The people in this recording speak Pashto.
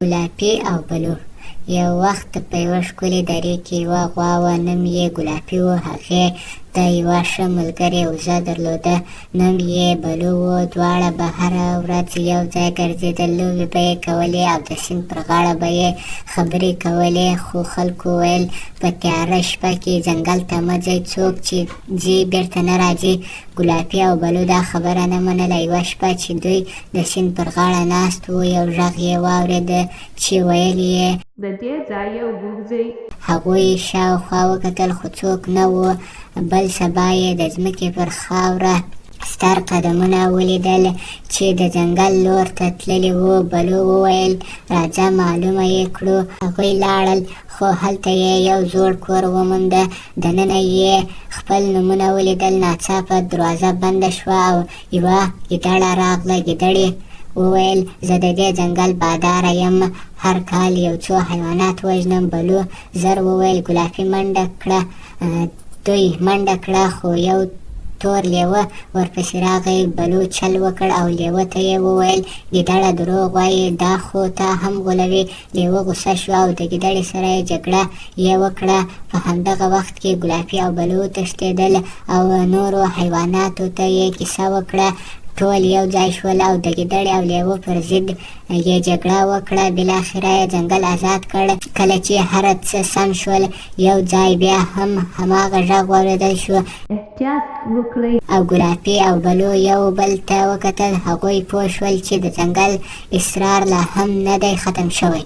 ګلابي او بلو. یو وخت په یوه ښکلې درې کې یوه غوا وه، نوم یې ګلابي و. هغې د یوه ښه ملګرې وزه درلوده، نوم یې بلو و. دواړه به هره ورځ یو ځای ګرځېدل، لوبې به یې کولې او د سیند پر غاړه به یې خبرې کولې. خو خلکو ویل په تیاره شپه کې ځنګل ته مه ځئ، څوک چې ځي بیرته نه راځي. ګلابي او بلو دا خبره نه منله. یوه شپه چې دوی د سیند پر غاړه ناست وو، یو غږ یې واورېده چې ویل یې د دې ځایه وګرځئ. هغوی شاوخوا وکتل، خو څوک نه و. بل سبا یې د ځمکې پر خاوره ستر قدمونه ولیدل چې د ځنګل لور ته تللي وو. بلو وویل راځه معلومه یې کړو. هغوی لاړل، خو هلته یې یو زوړ کور ومونده. دننه یې خپل نومونه ولیدل. ناڅاپه دروازه بنده شوه او یوه ګیدړه راغله. ګیدړې وویل زه د دې ځنګل باداره یم، هر کال یو څو حیوانات وژنم. بلو زر وویل. ګلابي منډه کړه. دوی منډه کړه، خو یو تور لیوه ورپسې راغی. بلو چل وکړ او لیوه ته یې وویل ګیدړه دروغ وایي، دا خو تا هم غولوي. لیوه غوسه شو او د ګیدړې سره یې جګړه یې وکړه. په همدغه وخت کې ګلابي او بلو وتښتېدل او نورو حیواناتو ته یې کیسه وکړه. ټول یو ځای شول او د ګیدړې او لیوه پر ضد یې جګړه وکړه. بالاخره یې ځنګل آزاد کړ. کله چې هر څه سم شول، یو ځای بیا هم هماغه غږ واورېدل شو. احتیاط وکړئ. او ګلابي او بلو یو بل ته وکتل. هغوی پوه شول چې د ځنګل اسرار لا هم نه دی ختم شوی.